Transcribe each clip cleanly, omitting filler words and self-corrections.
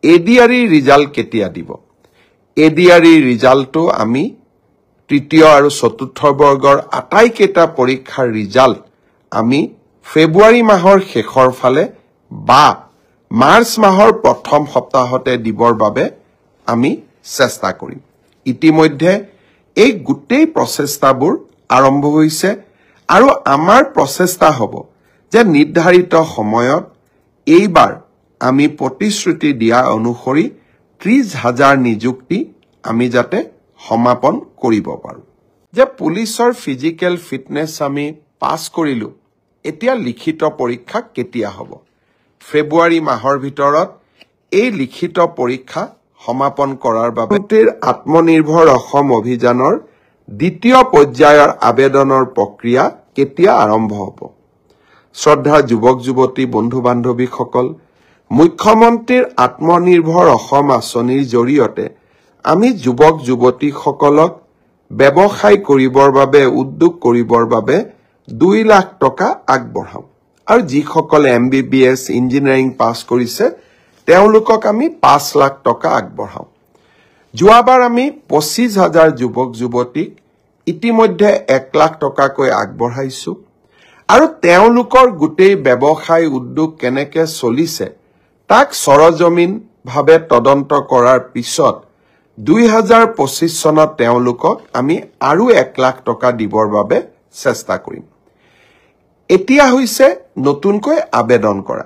ADRE result কেতিয়া দিব ADRE ৰিজাল্টটো আমি তৃতীয় আৰু চতুৰ্থ বৰ্গৰ আটাইকেইটা পৰীক্ষাৰ ৰিজাল্ট আমি ফেব্ৰুৱাৰী মাহৰ শেষৰ ফালে বা মাৰ্চ মাহৰ প্ৰথম সপ্তাহতে দিবৰ বাবে আমি চেষ্টা কৰিম ইতিমধ্যে এই গোটেই প্ৰচেষ্টাবোৰ আৰম্ভ হৈছে আৰু আমাৰ প্ৰচেষ্টা হ'ব যে নিৰ্ধাৰিত সময়ত এইবাৰ আমি প্ৰতিশ্ৰুতি দিয়া অনুসৰি ৩০,০০০ নিযুক্তি আমি যাতে সমাপন কৰিব পাৰো যে পুলিচৰ ফিজিক্যাল ফিটনেস আমি পাস কৰিলো এতিয়া লিখিত পৰীক্ষা কেতিয়া হ'ব ফেব্ৰুৱাৰী মাহৰ ভিতৰত এই লিখিত পৰীক্ষা সমাপন কৰাৰ বাবে আত্মনিৰ্ভৰ অসম অভিযানৰ দ্বিতীয় পৰ্যায়ৰ আবেদনৰ প্ৰক্ৰিয়া কেতিয়া আৰম্ভ হ'ব শ্ৰদ্ধা যুৱক যুৱতী বন্ধু বান্ধৱীসকল মুখ্যমন্ত্ৰীৰ আত্মনিৰ্ভৰ অসম আঁচনিৰ জৰিয়তে আমি যুৱক যুৱতীসকলক ব্যৱসায় কৰিবৰ বাবে উদ্যোগ কৰিবৰ বাবে 2 লাখ টকা আগবঢ়াম আৰু যিসকল এমবিবিএছ ইঞ্জিনিয়াৰিং পাছ কৰিছে তেওঁলোকক আমি 5 লাখ টকা আগবঢ়াম যোৱাবাৰ আমি 25,000 যুৱক যুৱতীক ইতিমধ্যে 1 লাখ টকাকৈ আগবঢ়াইছো আৰু তেওঁলোকৰ গোটেই ব্যৱসায় উদ্যোগ কেনেকৈ চলিছে তাক সৰজমিন ভাৱে তদন্ত কৰাৰ পিছত 2025 চনত তেওঁলোকক আমি আৰু 1 লাখ টকা দিবৰ বাবে চেষ্টা কৰিম এতিয়া হৈছে নতুনকৈ আবেদন কৰা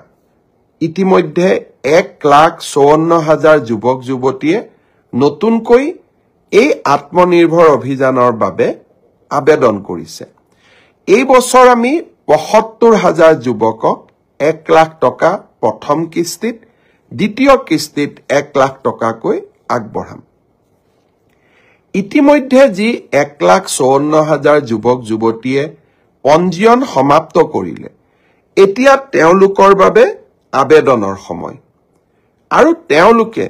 ইতিমধ্যে 1,54,000 যুৱক যুৱতীয়ে নতুনকৈ এই আত্মনিৰ্ভৰ অভিযানৰ বাবে আবেদন কৰিছে এই বছৰ আমি ৭৫,000 যুৱকক 1 লাখ টকা প্ৰথম কিস্তিত দ্বিতীয় কিস্তিত 1 লাখ টকাকৈ আগবঢ়াম ইতিমধ্যে যি 1,54,000 যুৱক যুৱতীয়ে পঞ্জীয়ন সমাপ্ত কৰিলে এতিয়া তেওঁলোকৰ বাবে আবেদনৰ সময় আৰু তেওঁলোকে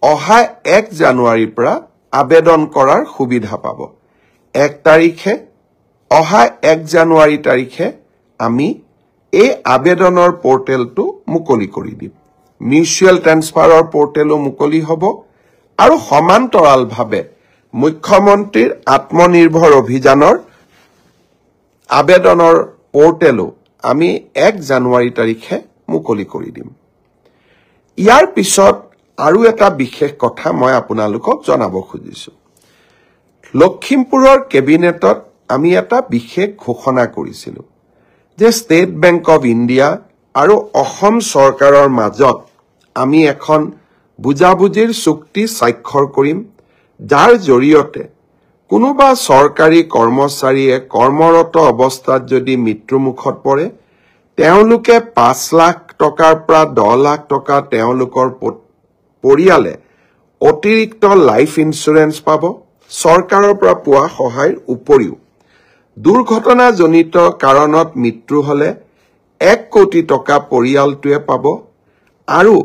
অহা 1 জানুৱাৰীৰ পৰা আবেদন কৰাৰ সুবিধা পাব 1 তাৰিখে অহা 1 জানুৱাৰী তাৰিখে আমি এই আবেদনৰ পোৰ্টেলটো মুকলি কৰি দিম মিউচুৱেল ট্ৰান্সফাৰৰ পোৰ্টেলো মুকলি হ'ব আৰু সমান্তৰালভাৱে মুখ্যমন্ত্ৰীৰ আত্মনিৰ্ভৰ অভিযানৰ আবেদনৰ পোৰ্টেলো আমি 1 জানুৱাৰী তাৰিখে মুকলি কৰি দিম ইয়াৰ পিছত আৰু এটা বিশেষ কথা মই আপোনালোকক জনাব খুজিছো লখিমপুৰৰ কেবিনেটত আমি এটা বিশেষ ঘোষণা কৰিছিলো যে ষ্টেট বেংক অফ ইণ্ডিয়া আৰু অসম চৰকাৰৰ মাজত আমি এখন বুজাবুজিৰ চুক্তি স্বাক্ষৰ কৰিম যাৰ জৰিয়তে কোনোবা চৰকাৰী কৰ্মচাৰীয়ে কৰ্মৰত অৱস্থাত যদি মৃত্যুমুখত পৰে তেওঁলোকে 5 লাখ টকাৰ পৰা 10 লাখ টকা তেওঁলোকৰ পৰিয়ালে অতিৰিক্ত লাইফ ইন্সুৰেন্স পাব চৰকাৰৰ পৰা পোৱা সহায়ৰ উপৰিও দুৰ্ঘটনাজনিত কাৰণত মৃত্যু হলে 1 কোটি টকা পৰিয়ালটোৱে পাব আৰু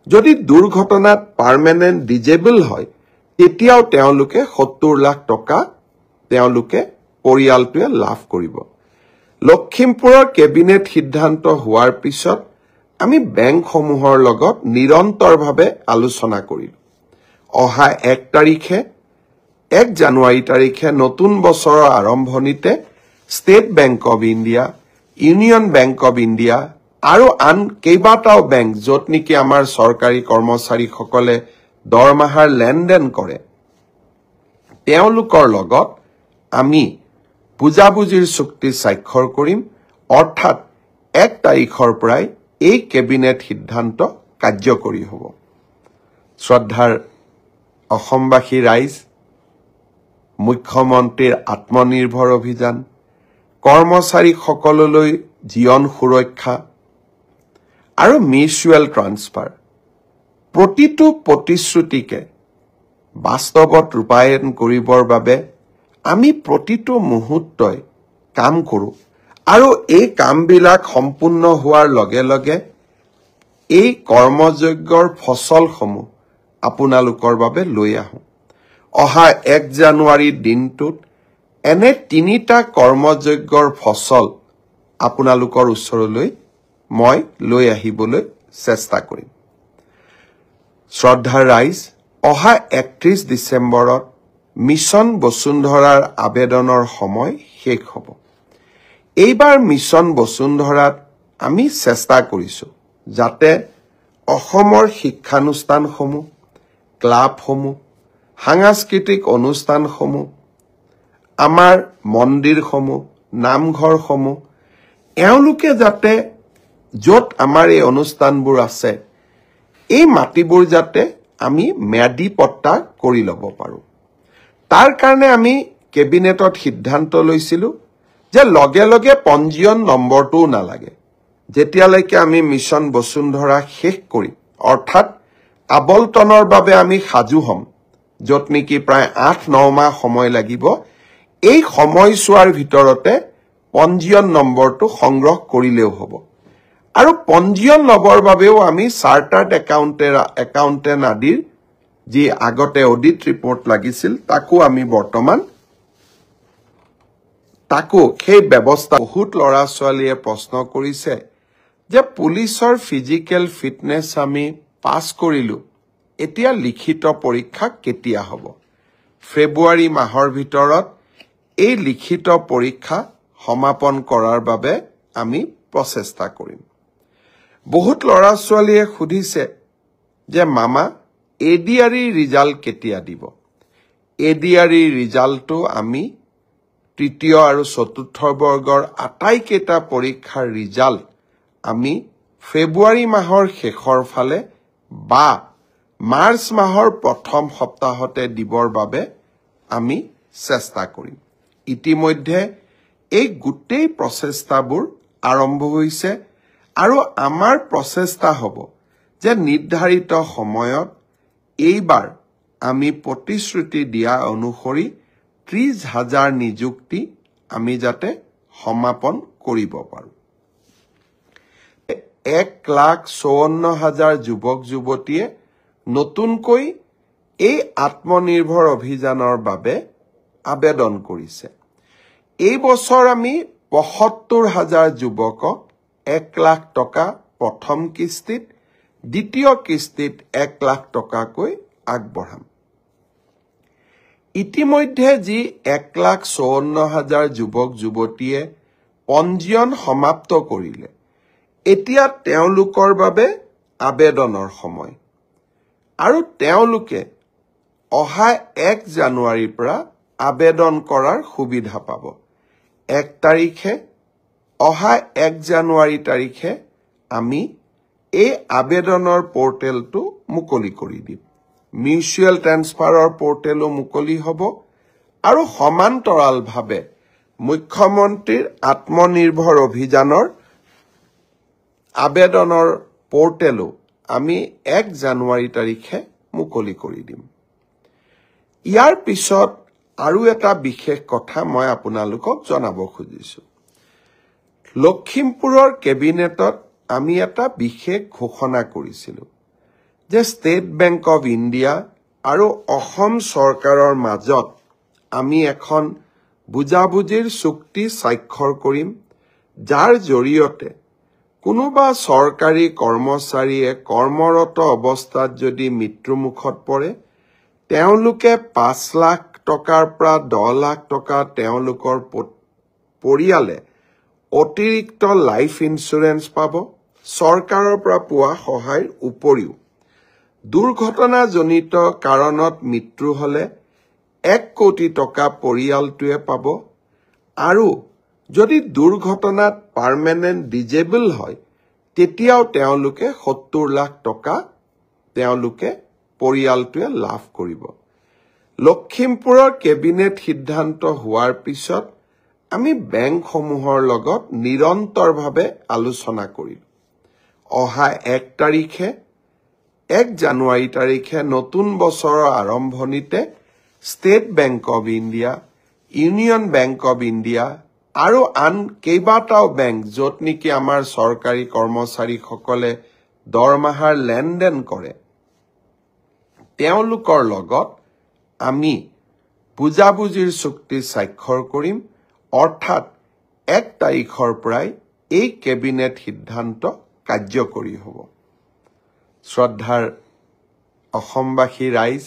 যদি দুৰ্ঘটনাত পাৰ্মানেন্ট ডিজেবল হয় তেতিয়াও তেওঁলোকে 70 লাখ টকা তেওঁলোকে পৰিয়ালটোৱে লাভ কৰিব লখিমপুৰৰ কেবিনেট সিদ্ধান্ত হোৱাৰ পিছত আমি বেংকসমূহৰ লগত নিৰন্তৰভাৱে আলোচনা কৰিলো অহা 1 তাৰিখে 1 জানুৱাৰী তাৰিখে নতুন বছৰৰ আৰম্ভণিতে state bank of India union bank of India আৰু আন কেইবাটাও বেংক য'ত নেকি আমাৰ চৰকাৰী কৰ্মচাৰীসকলে দৰমহাৰ লেনদেন কৰে তেওঁলোকৰ লগত আমি বুজাবুজিৰ চুক্তি স্বাক্ষৰ কৰিম অৰ্থাৎ 1 তাৰিখৰ পৰাই এই কেবিনেট সিদ্ধান্ত কাৰ্যকৰী হ'ব শ্ৰদ্ধাৰ অসমবাসী ৰাইজ মুখ্যমন্ত্ৰীৰ আত্মনিৰ্ভৰ অভিযান কৰ্মচাৰীসকললৈ জীৱন সুৰক্ষা আৰু মিউচুৱেল ট্ৰান্সফাৰ প্ৰতিটো প্ৰতিশ্ৰুতিকে বাস্তৱত ৰূপায়ণ কৰিবৰ বাবে আমি প্ৰতিটো মুহূৰ্তই কাম কৰো আৰু এই কামবিলাক সম্পূৰ্ণ হোৱাৰ লগে লগে এই কৰ্মযজ্ঞৰ ফসলসমূহ আপোনালোকৰ বাবে লৈ আহো অহা 1 জানুৱাৰীৰ দিনটোত এনে 3টা কৰ্মযজ্ঞৰ ফসল আপোনালোকৰ ওচৰলৈ মই লৈ আহিবলৈ চেষ্টা কৰিম 1 জানুৱাৰীৰ দিনটোত এনে 3টা কৰ্মযজ্ঞৰ ফসল আপোনালোকৰ ওচৰলৈ মই লৈ আহিবলৈ চেষ্টা কৰিম 1 জানুৱাৰীৰ দিনটোত এনে 3টা কৰ্মযজ্ঞৰ ফসল আপোনালোকৰ ওচৰলৈ মই লৈ আহিবলৈ চেষ্টা কৰিম 1 জানুৱাৰীৰ দিনটোত এনে 3টা কৰ্মযজ্ঞৰ ফসল আপোনালোকৰ ওচৰলৈ মই লৈ আহিবলৈ চেষ্টা কৰিম শ্ৰদ্ধাৰ ৰাইজ, অহা 31 ডিচেম্বৰত মিছন বসুন্ধৰাৰ আবেদনৰ সময় শেষ হ'ব। এইবাৰ মিছন বসুন্ধৰাত আমি চেষ্টা কৰিছো যাতে অসমৰ শিক্ষানুষ্ঠানসমূহ, ক্লাবসমূহ, সাংস্কৃতিক অনুষ্ঠানসমূহ, আমাৰ মন্দিৰসমূহ, নামঘৰসমূহ, এওঁলোকে যাতে য'ত আমাৰ এই অনুষ্ঠানবোৰ আছে, এই মাটিবোৰ যাতে আমি ম্যাদী পট্টা কৰি ল'ব পাৰোঁ। তাৰ কাৰণে আমি কেবিনেটত সিদ্ধান্ত লৈছিলোঁ যে লগে লগে পঞ্জীয়ন নম্বৰটোও নালাগে। যেতিয়ালৈকে আমি মিছন বসুন্ধৰা শেষ কৰিম, অৰ্থাৎ আবলটনৰ বাবে আমি সাজু হ'ম, য'ত নেকি প্ৰায় 8-9 মাহ সময় লাগিব, এই সময়ছোৱাৰ ভিতৰতে পঞ্জীয়ন নম্বৰটো সংগ্ৰহ কৰিলেও হ'ব। আৰু পঞ্জীয়ন ল'বৰ বাবেও আমি চাৰ্টাৰ্ড একাউণ্টেণ্ট আদিৰ যি আগতে অডিট ৰিপৰ্ট লাগিছিল, তাকো আমি বৰ্তমান সেই ব্যৱস্থা। বহুত ল'ৰা ছোৱালীয়ে প্ৰশ্ন কৰিছে যে পুলিচৰ ফিজিকেল ফিটনেছ আমি পাছ কৰিলোঁ, এতিয়া লিখিত পৰীক্ষা কেতিয়া হ'ব? ফেব্ৰুৱাৰী মাহৰ ভিতৰত এই লিখিত পৰীক্ষা সমাপন কৰাৰ বাবে আমি প্ৰচেষ্টা কৰিম। বহুত ল'ৰা ছোৱালীয়ে সুধিছে যে মামা এডিআৰইৰ ৰিজাল্ট কেতিয়া দিব? এডিআৰইৰ ৰিজাল্টটো আমি তৃতীয় আৰু চতুৰ্থ বৰ্গৰ আটাইকেইটা পৰীক্ষাৰ ৰিজাল্ট আমি ফেব্ৰুৱাৰী মাহৰ শেষৰ ফালে বা মাৰ্চ মাহৰ প্ৰথম সপ্তাহতে দিবৰ বাবে আমি চেষ্টা কৰিম। ইতিমধ্যে এই গোটেই প্ৰচেষ্টাবোৰ আৰম্ভ হৈছে আৰু আমাৰ প্ৰচেষ্টা হ'ব যে নিৰ্ধাৰিত সময়ত এইবাৰ আমি প্ৰতিশ্ৰুতি দিয়া অনুসৰি 30,000 নিযুক্তি আমি যাতে সমাপন কৰিব পাৰোঁ। 1,54,000 যুৱক যুৱতীয়ে নতুনকৈ এই আত্মনিৰ্ভৰ অভিযানৰ বাবে আবেদন কৰিছে। এই বছৰ আমি 75,000 যুৱকক 1 লাখ টকা প্ৰথম কিস্তিত, দ্বিতীয় কিস্তিত 1 লাখ টকাকৈ আগবঢ়াম। ইতিমধ্যে যি 1,54,000 যুৱক যুৱতীয়ে পঞ্জীয়ন সমাপ্ত কৰিলে, এতিয়া তেওঁলোকৰ বাবে আবেদনৰ সময়। আৰু তেওঁলোকে অহা 1 জানুৱাৰীৰ পৰা আবেদন কৰাৰ সুবিধা পাব। 1 জানুৱাৰী তাৰিখে আমি এই আবেদনৰ পৰ্টেলটো মুকলি কৰি দিম। মিউচুৱেল ট্ৰেন্সফাৰৰ পৰ্টেলো মুকলি হ'ব আৰু সমান্তৰালভাৱে মুখ্যমন্ত্ৰীৰ আত্মনিৰ্ভৰ অভিযানৰ আবেদনৰ পৰ্টেলো আমি 1 জানুৱাৰী তাৰিখে মুকলি কৰি দিম। ইয়াৰ পিছত আৰু এটা বিশেষ কথা মই আপোনালোকক জনাব খুজিছোঁ। লখিমপুৰৰ কেবিনেটত আমি এটা বিশেষ ঘোষণা কৰিছিলোঁ যে ষ্টেট বেংক অৱ ইণ্ডিয়া আৰু অসম চৰকাৰৰ মাজত আমি এখন বুজাবুজিৰ চুক্তি স্বাক্ষৰ কৰিম, যাৰ জৰিয়তে কোনোবা চৰকাৰী কৰ্মচাৰীয়ে কৰ্মৰত অৱস্থাত যদি মৃত্যুমুখত পৰে, তেওঁলোকে 5 লাখ টকাৰ পৰা 10 লাখ টকা তেওঁলোকৰ পৰিয়ালে অতিৰিক্ত লাইফ ইন্সুৰেন্স পাব। চৰকাৰৰ পৰা পোৱা সহায়ৰ উপৰিও দুৰ্ঘটনাজনিত কাৰণত মৃত্যু হ'লে 1 কোটি টকা পৰিয়ালটোৱে পাব। আৰু যদি দুৰ্ঘটনাত পাৰ্মানেণ্ট ডিজেবল হয়, তেতিয়াও তেওঁলোকে 70 লাখ টকা তেওঁলোকে পৰিয়ালটোৱে লাভ কৰিব। লখিমপুৰৰ কেবিনেট সিদ্ধান্ত হোৱাৰ পিছত আমি বেংকসমূহৰ লগত নিৰন্তৰভাৱে আলোচনা কৰিম। অহা 1 জানুৱাৰী তাৰিখে নতুন বছৰৰ আৰম্ভণিতে state bank of India, union bank of India আৰু আন কেইবাটাও বেংক, য'ত নেকি আমাৰ চৰকাৰী কৰ্মচাৰীসকলে দৰমহাৰ লেনদেন কৰে, তেওঁলোকৰ লগত আমি বুজাবুজিৰ চুক্তি স্বাক্ষৰ কৰিম। অৰ্থাৎ 1 তাৰিখৰ পৰাই এই কেবিনেট সিদ্ধান্ত কাৰ্যকৰী হ'ব। শ্ৰদ্ধাৰ অসমবাসী ৰাইজ